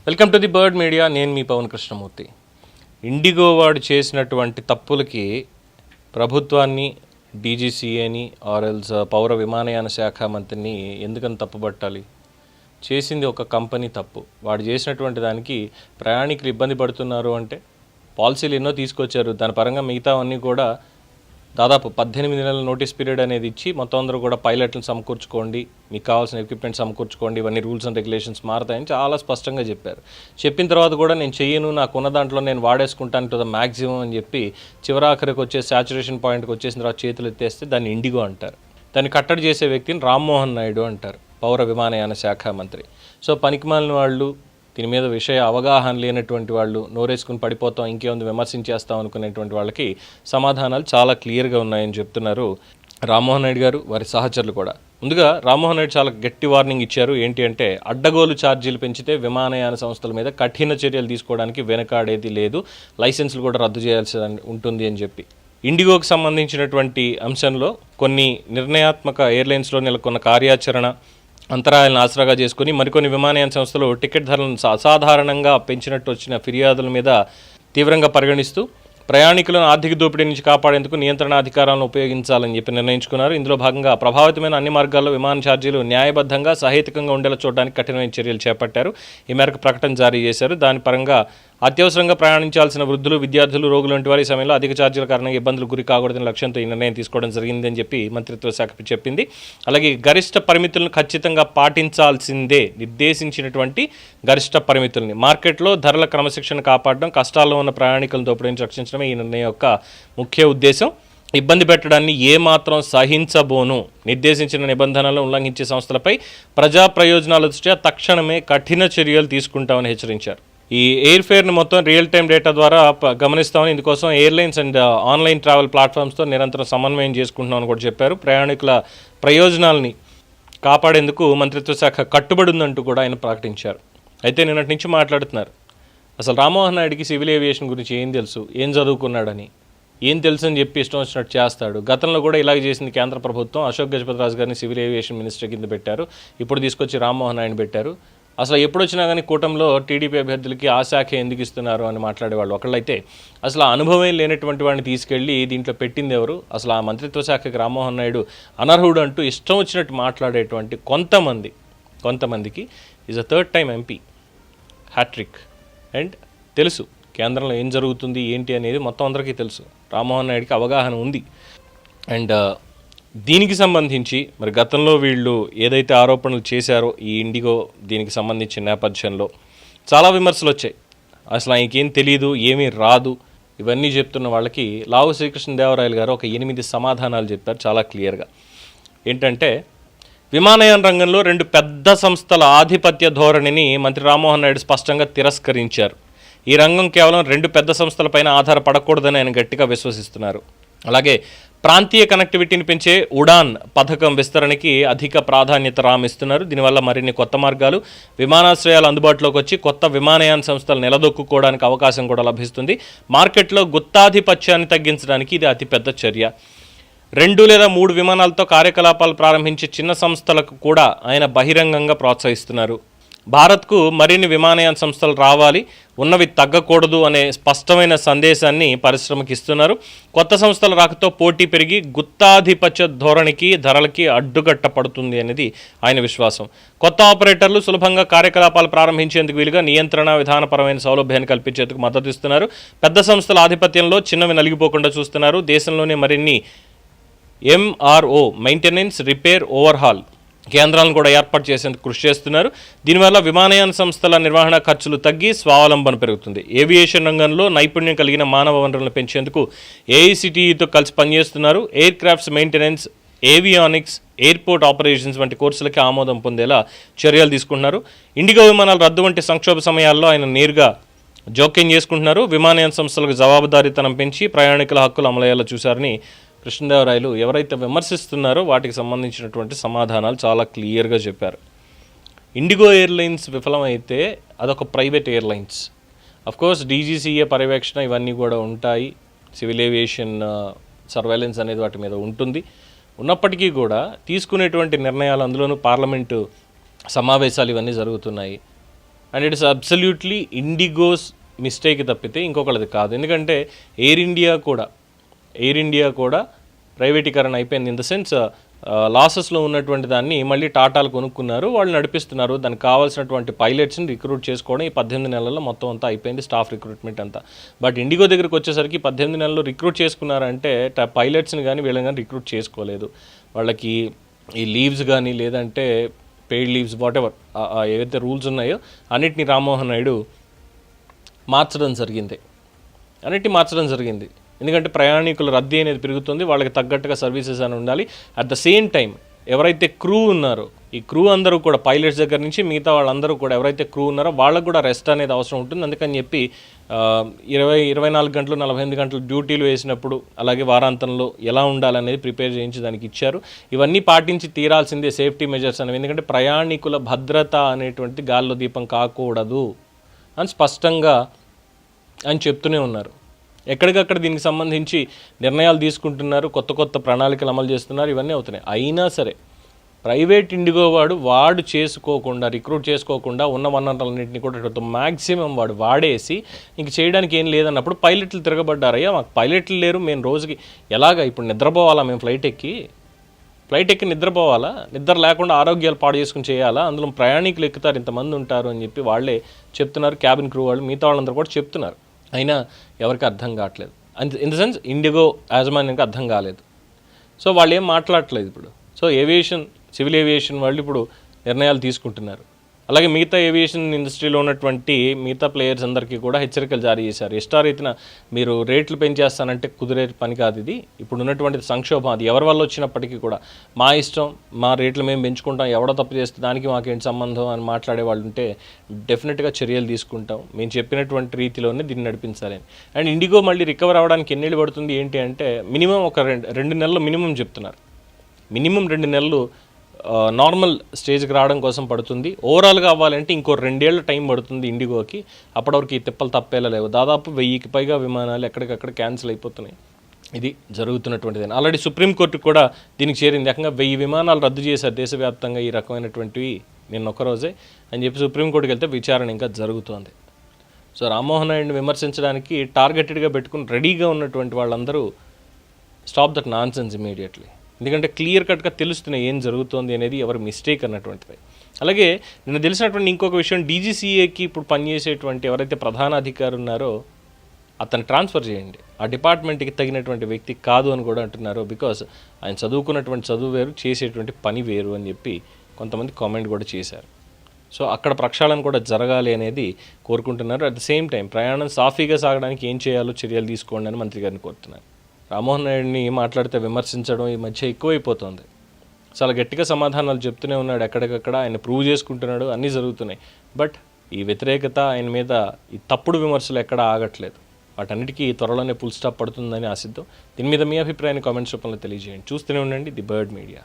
Welcome to the bird media. నేను మీ Pawan Krishnamurthy. IndiGo వాడు చేసినటువంటి తప్పులకి ప్రభుత్వాన్ని, డీజీసీఏని ఆర్ఎల్స్ పౌర విమానయాన శాఖ మంత్రిని ఎందుకని తప్పుపట్టాలి? చేసింది ఒక కంపెనీ తప్పు. వాడు చేసినటువంటి దానికి ప్రయాణికులు ఇబ్బంది పడుతున్నారు అంటే పాలసీలు ఎన్నో తీసుకొచ్చారు. దాని పరంగా మిగతావన్నీ కూడా దాదాపు 18 నెలల నోటీస్ పీరియడ్ అనేది ఇచ్చి మొత్తం అందరూ కూడా పైలట్లను సమకూర్చుకోండి, మీకు కావాల్సిన ఎక్విప్మెంట్ సమకూర్చుకోండి, ఇవన్నీ రూల్స్ అండ్ రెగ్యులేషన్స్ మారుతాయని చాలా స్పష్టంగా చెప్పారు. చెప్పిన తర్వాత కూడా నేను చెయ్యను, నాకున్న దాంట్లో నేను వాడేసుకుంటాను టు ద మ్యాక్సిమం అని చెప్పి చివరాఖరికి వచ్చే సాచురేషన్ పాయింట్కి వచ్చేసిన తర్వాత చేతులు ఎత్తేస్తే దాన్ని ఇండిగో అంటారు. దాన్ని కట్టడి చేసే వ్యక్తిని రామ్మోహన్ నాయుడు అంటారు, పౌర విమానయాన శాఖ మంత్రి. సో పనికిమాలిన వాళ్ళు, దీని మీద విషయ అవగాహన లేనటువంటి వాళ్ళు, నోరేసుకుని పడిపోతాం, ఇంకేముంది విమర్శించేస్తాం అనుకునేటువంటి వాళ్ళకి సమాధానాలు చాలా క్లియర్గా ఉన్నాయని చెప్తున్నారు రామ్మోహన్ నాయుడు గారు, వారి సహచరులు కూడా. ముందుగా రామ్మోహన్ నాయుడు చాలా గట్టి వార్నింగ్ ఇచ్చారు. ఏంటి అంటే అడ్డగోలు ఛార్జీలు పెంచితే విమానయాన సంస్థల మీద కఠిన చర్యలు తీసుకోవడానికి వెనకాడేది లేదు, లైసెన్సులు కూడా రద్దు చేయాల్సి ఉంటుంది అని చెప్పి. ఇండిగోకి సంబంధించినటువంటి అంశంలో కొన్ని నిర్ణయాత్మక ఎయిర్లైన్స్లో నెలకొన్న కార్యాచరణ అంతరాయాలను ఆసరాగా చేసుకుని మరికొన్ని విమానయాన సంస్థలు టికెట్ ధరలను అసాధారణంగా పెంచినట్టు వచ్చిన ఫిర్యాదుల మీద తీవ్రంగా పరిగణిస్తూ ప్రయాణికులను ఆర్థిక దోపిడీ నుంచి కాపాడేందుకు నియంత్రణ అధికారాలను ఉపయోగించాలని చెప్పి నిర్ణయించుకున్నారు. ఇందులో భాగంగా ప్రభావితమైన అన్ని మార్గాల్లో విమాన ఛార్జీలు న్యాయబద్ధంగా, సహేతుకంగా ఉండేలా చూడడానికి కఠినమైన చర్యలు చేపట్టారు. ఈ మేరకు ప్రకటన జారీ చేశారు. దాని పరంగా అత్యవసరంగా ప్రయాణించాల్సిన వృద్ధులు, విద్యార్థులు, రోగులు వంటి వారి సమయంలో అధిక ఛార్జీల కారణంగా ఇబ్బందులు గురి కాకూడదని లక్ష్యంతో ఈ నిర్ణయం తీసుకోవడం జరిగిందని చెప్పి మంత్రిత్వ శాఖ చెప్పింది. అలాగే గరిష్ట పరిమితులను ఖచ్చితంగా పాటించాల్సిందే, నిర్దేశించినటువంటి గరిష్ట పరిమితుల్ని, మార్కెట్లో ధరల క్రమశిక్షణ కాపాడడం, కష్టాల్లో ఉన్న ప్రయాణికులను దోపిడీ నుంచి రక్షించడమే ఈ నిర్ణయం యొక్క ముఖ్య ఉద్దేశం. ఇబ్బంది పెట్టడాన్ని ఏమాత్రం సహించబోను, నిర్దేశించిన నిబంధనలను ఉల్లంఘించే సంస్థలపై ప్రజా ప్రయోజనాల దృష్ట్యా తక్షణమే కఠిన చర్యలు తీసుకుంటామని హెచ్చరించారు. ఈ ఎయిర్ ఫేర్ను మొత్తం రియల్ టైం డేటా ద్వారా గమనిస్తామని, ఇందుకోసం ఎయిర్లైన్స్ అండ్ ఆన్లైన్ ట్రావెల్ ప్లాట్ఫామ్స్తో నిరంతరం సమన్వయం చేసుకుంటున్నామని కూడా చెప్పారు. ప్రయాణికుల ప్రయోజనాలని కాపాడేందుకు మంత్రిత్వ శాఖ కట్టుబడి ఉందంటూ కూడా ఆయన ప్రకటించారు. అయితే నిన్నటి నుంచి మాట్లాడుతున్నారు, అసలు రామ్మోహన్ నాయుడికి సివిల్ ఏవియేషన్ గురించి ఏం తెలుసు, ఏం చదువుకున్నాడని, ఏం తెలుసు అని చెప్పి ఇష్టం వచ్చినట్టు చేస్తాడు. గతంలో కూడా ఇలాగే చేసింది కేంద్ర ప్రభుత్వం. అశోక్ గజపతిరాజు గారిని సివిల్ ఏవియేషన్ మినిస్టర్ కింద పెట్టారు, ఇప్పుడు తీసుకొచ్చి రామ్మోహన్ నాయుడు పెట్టారు. అసలు ఎప్పుడు వచ్చినా కానీ కూటమిలో టీడీపీ అభ్యర్థులకి ఆ శాఖ ఎందుకు ఇస్తున్నారు అని మాట్లాడేవాళ్ళు ఒకళ్ళైతే, అసలు అనుభవం లేనటువంటి వాడిని తీసుకెళ్ళి దీంట్లో పెట్టింది ఎవరు, అసలు ఆ మంత్రిత్వ శాఖకి రామ్మోహన్ నాయుడు అనర్హుడు అంటూ ఇష్టం వచ్చినట్టు మాట్లాడేటువంటి కొంతమందికి is a third time MP, hattrick. And తెలుసు కేంద్రంలో ఏం జరుగుతుంది ఏంటి అనేది మొత్తం అందరికీ తెలుసు. రామ్మోహన్ నాయుడికి అవగాహన ఉంది. అండ్ దీనికి సంబంధించి మరి గతంలో వీళ్ళు ఏదైతే ఆరోపణలు చేశారో ఈ ఇండిగో దీనికి సంబంధించిన నేపథ్యంలో చాలా విమర్శలు వచ్చాయి. అసలు ఆయనకేం తెలియదు, ఏమీ రాదు, ఇవన్నీ చెప్తున్న వాళ్ళకి లావు శ్రీకృష్ణదేవరాయలు గారు ఒక 8 సమాధానాలు చెప్పారు చాలా క్లియర్గా. ఏంటంటే విమానయాన రంగంలో 2 పెద్ద సంస్థల ఆధిపత్య ధోరణిని మంత్రి రామ్మోహన్ నాయుడు స్పష్టంగా తిరస్కరించారు. ఈ రంగం కేవలం 2 పెద్ద సంస్థలపైన ఆధారపడకూడదని ఆయన గట్టిగా విశ్వసిస్తున్నారు. అలాగే ప్రాంతీయ కనెక్టివిటీని పెంచే ఉడాన్ పథకం విస్తరణకి అధిక ప్రాధాన్యత రామిస్తున్నారు. దీనివల్ల మరిన్ని కొత్త మార్గాలు, విమానాశ్రయాలు అందుబాటులోకి వచ్చి కొత్త విమానయాన సంస్థలు నిలదొక్కుకోవడానికి అవకాశం కూడా లభిస్తుంది. మార్కెట్లో గుత్తాధిపత్యాన్ని తగ్గించడానికి ఇది అతిపెద్ద చర్య. 2 లేదా 3 విమానాలతో కార్యకలాపాలు ప్రారంభించే చిన్న సంస్థలకు కూడా ఆయన బహిరంగంగా ప్రోత్సహిస్తున్నారు. భారత్కు మరిన్ని విమానయాన సంస్థలు రావాలి, ఉన్నవి తగ్గకూడదు అనే స్పష్టమైన సందేశాన్ని పరిశ్రమకి ఇస్తున్నారు. కొత్త సంస్థల రాకతో పోటీ పెరిగి గుత్తాధిపత్య ధోరణికి, ధరలకి అడ్డుకట్ట పడుతుంది అనేది ఆయన విశ్వాసం. కొత్త ఆపరేటర్లు సులభంగా కార్యకలాపాలు ప్రారంభించేందుకు వీలుగా నియంత్రణ, విధానపరమైన సౌలభ్యాన్ని కల్పించేందుకు మద్దతు ఇస్తున్నారు. పెద్ద సంస్థల ఆధిపత్యంలో చిన్నవి నలిగిపోకుండా చూస్తున్నారు. దేశంలోనే మరిన్ని MRO మెయింటెనెన్స్, రిపేర్, ఓవర్హాల్ కేంద్రాలను కూడా ఏర్పాటు చేసేందుకు కృషి చేస్తున్నారు. దీనివల్ల విమానయాన సంస్థల నిర్వహణ ఖర్చులు తగ్గి స్వావలంబన పెరుగుతుంది. ఏవియేషన్ రంగంలో నైపుణ్యం కలిగిన మానవ వనరులను పెంచేందుకు AICTEతో కలిసి పనిచేస్తున్నారు. Air crafts maintenance, avionics, airport operations వంటి కోర్సులకి ఆమోదం పొందేలా చర్యలు తీసుకుంటున్నారు. ఇండిగో విమానాలు రద్దు వంటి సంక్షోభ సమయాల్లో ఆయన నేరుగా జోక్యం చేసుకుంటున్నారు. విమానయాన సంస్థలకు జవాబుదారీతనం పెంచి ప్రయాణికుల హక్కులు అమలయ్యేలా చూశారని కృష్ణదేవరాయలు ఎవరైతే విమర్శిస్తున్నారో వాటికి సంబంధించినటువంటి సమాధానాలు చాలా క్లియర్గా చెప్పారు. ఇండిగో ఎయిర్లైన్స్ విఫలమైతే అదొక ప్రైవేట్ ఎయిర్లైన్స్. అఫ్కోర్స్ డీజీసీఏ పర్యవేక్షణ ఇవన్నీ కూడా ఉంటాయి, సివిల్ ఏవియేషన్ సర్వేలెన్స్ అనేది వాటి మీద ఉంటుంది. ఉన్నప్పటికీ కూడా తీసుకునేటువంటి నిర్ణయాలు, అందులోనూ పార్లమెంటు సమావేశాలు ఇవన్నీ జరుగుతున్నాయి. అండ్ ఇట్స్ అబ్సల్యూట్లీ ఇండిగోస్ మిస్టేక్ తప్పితే ఇంకొకళ్ళది కాదు. ఎందుకంటే ఎయిర్ ఇండియా కూడా ప్రైవేటీకరణ అయిపోయింది. ఇన్ ద సెన్స్ లాసెస్లో ఉన్నటువంటి దాన్ని మళ్ళీ టాటాలు కొనుక్కున్నారు, వాళ్ళు నడిపిస్తున్నారు. దానికి కావాల్సినటువంటి పైలట్స్ని రిక్రూట్ చేసుకోవడం ఈ 18 నెలల్లో మొత్తం అంతా అయిపోయింది, స్టాఫ్ రిక్రూట్మెంట్ అంతా. బట్ ఇండిగో దగ్గరికి వచ్చేసరికి 18 నెలల్లో రిక్రూట్ చేసుకున్నారంటే పైలట్స్ని కానీ వీళ్ళని కానీ రిక్రూట్ చేసుకోలేదు. వాళ్ళకి ఈ లీవ్స్ కానీ లేదంటే పెయిడ్ లీవ్స్ వాటెవర్ ఏవైతే రూల్స్ ఉన్నాయో అన్నిటిని రామ్మోహన్ నాయుడు మార్చడం జరిగింది. ఎందుకంటే ప్రయాణికుల రద్దీ అనేది పెరుగుతుంది, వాళ్ళకి తగ్గట్టుగా సర్వీసెస్ అని ఉండాలి. అట్ ద సేమ్ టైం ఎవరైతే క్రూ ఉన్నారో ఈ క్రూ అందరూ కూడా పైలట్స్ దగ్గర నుంచి మిగతా వాళ్ళందరూ కూడా ఎవరైతే క్రూ ఉన్నారో వాళ్ళకు కూడా రెస్ట్ అనేది అవసరం ఉంటుంది. అందుకని చెప్పి 24 గంటలు 48 గంటలు డ్యూటీలు వేసినప్పుడు అలాగే వారాంతంలో ఎలా ఉండాలనేది ప్రిపేర్ చేయించి దానికి ఇచ్చారు. ఇవన్నీ పాటించి తీరాల్సిందే సేఫ్టీ మెజర్స్ అనేవి. ఎందుకంటే ప్రయాణికుల భద్రత అనేటువంటి గాల్లో దీపం కాకూడదు అని స్పష్టంగా ఆయన చెప్తూనే ఉన్నారు. ఎక్కడికక్కడ దీనికి సంబంధించి నిర్ణయాలు తీసుకుంటున్నారు, కొత్త ప్రణాళికలు అమలు చేస్తున్నారు, ఇవన్నీ అవుతున్నాయి. అయినా సరే ప్రైవేట్ ఇండిగో వాడు చేసుకోకుండా రిక్రూట్ చేసుకోకుండా ఉన్న వనరులన్నింటినీ కూడా మ్యాక్సిమం వాడేసి ఇంక చేయడానికి ఏం లేదన్నప్పుడు పైలట్లు తిరగబడ్డారయ్యా. మాకు పైలట్లు లేరు, మేము రోజుకి ఎలాగా ఇప్పుడు నిద్రపోవాలా, మేము ఫ్లైట్ ఎక్కి నిద్రపోవాలా, నిద్ర లేకుండా ఆరోగ్యాలు పాడు చేసుకుని చేయాలా, అందులో ప్రయాణికులు ఎక్కుతారు, ఇంతమంది ఉంటారు అని చెప్పి వాళ్ళే చెప్తున్నారు. క్యాబిన్ క్రూ వాళ్ళు మిగతా వాళ్ళందరూ కూడా చెప్తున్నారు. అయినా ఎవరికి అర్థం కావట్లేదు. ఇన్ ద సెన్స్ ఇండిగో యాజమాన్యానికి అర్థం కాలేదు. సో వాళ్ళు ఏం మాట్లాడట్లేదు ఇప్పుడు. సో సివిల్ ఏవియేషన్ వాళ్ళు ఇప్పుడు నిర్ణయాలు తీసుకుంటున్నారు. అలాగే మిగతా ఏవియేషన్ ఇండస్ట్రీలో ఉన్నటువంటి మిగతా ప్లేయర్స్ అందరికీ కూడా హెచ్చరికలు జారీ చేశారు. ఇష్టారీతిన మీరు రేట్లు పెంచేస్తానంటే కుదిరే పని కాదు ఇది. ఇప్పుడు ఉన్నటువంటి సంక్షోభం అది ఎవరి వల్ల వచ్చినప్పటికీ కూడా మా ఇష్టం, మా రేట్లు మేము పెంచుకుంటాం, ఎవడో తప్పు చేస్తే దానికి మాకేంటి సంబంధం అని మాట్లాడే వాళ్ళు ఉంటే డెఫినెట్గా చర్యలు తీసుకుంటాం, మేము చెప్పినటువంటి రీతిలోనే దీన్ని నడిపించాలని. అండ్ ఇండిగో మళ్ళీ రికవర్ అవ్వడానికి ఎన్నేళ్ళు పడుతుంది ఏంటి అంటే మినిమం ఒక 2 నెలలు మినిమం చెప్తున్నారు. మినిమం 2 నెలలు నార్మల్ స్టేజ్కి రావడం కోసం పడుతుంది. ఓవరాల్గా అవ్వాలంటే ఇంకో 2 ఏళ్ళ టైం పడుతుంది ఇండిగోకి. అప్పటివరకు ఈ తిప్పలు తప్పేలా లేవు. దాదాపు 1000కి పైగా విమానాలు ఎక్కడికక్కడ క్యాన్సిల్ అయిపోతున్నాయి. ఇది జరుగుతున్నటువంటిది. ఆల్రెడీ సుప్రీంకోర్టు కూడా దీనికి చేరింది. ఏకంగా 1000 విమానాలు రద్దు చేశారు దేశవ్యాప్తంగా ఈ రకమైనటువంటివి నిన్న ఒక్కరోజే అని చెప్పి సుప్రీంకోర్టుకి వెళ్తే విచారణ ఇంకా జరుగుతోంది. సో రామ్మోహన్ నాయుడిని విమర్శించడానికి టార్గెటెడ్గా పెట్టుకుని రెడీగా ఉన్నటువంటి వాళ్ళందరూ stop that non sense immediately. ఎందుకంటే క్లియర్ కట్గా తెలుస్తున్నాయి ఏం జరుగుతోంది అనేది, ఎవరి మిస్టేక్ అన్నటువంటిది. అలాగే నిన్న తెలిసినటువంటి ఇంకొక విషయం, డీజీసీఏకి ఇప్పుడు పనిచేసేటువంటి ఎవరైతే ప్రధాన అధికారి ఉన్నారో అతను ట్రాన్స్ఫర్ చేయండి, ఆ డిపార్ట్మెంట్కి తగినటువంటి వ్యక్తి కాదు అని కూడా అంటున్నారు. బికాస్ ఆయన చదువుకున్నటువంటి చదువు వేరు, చేసేటువంటి పని వేరు అని చెప్పి కొంతమంది కామెంట్ కూడా చేశారు. సో అక్కడ ప్రక్షాళన కూడా జరగాలి అనేది కోరుకుంటున్నారు. అట్ ద సేమ్ టైం ప్రయాణం సాఫీగా సాగడానికి ఏం చేయాలో చర్యలు తీసుకోండి అని మంత్రి గారిని కోరుతున్నారు. రామ్మోహన్ నాయుడిని మాట్లాడితే విమర్శించడం ఈ మధ్య ఎక్కువైపోతుంది. చాలా గట్టిగా సమాధానాలు చెప్తూనే ఉన్నాడు, ఎక్కడికక్కడ ఆయన ప్రూవ్ చేసుకుంటున్నాడు, అన్నీ జరుగుతున్నాయి. బట్ ఈ వ్యతిరేకత ఆయన మీద ఈ తప్పుడు విమర్శలు ఎక్కడా ఆగట్లేదు. వాటన్నిటికీ త్వరలోనే ఫుల్ స్టాప్ పడుతుందని ఆశిద్దాం. దీని మీద మీ అభిప్రాయాన్ని కామెంట్స్ రూపంలో తెలియజేయండి. చూస్తూనే ఉండండి ది బర్డ్ మీడియా.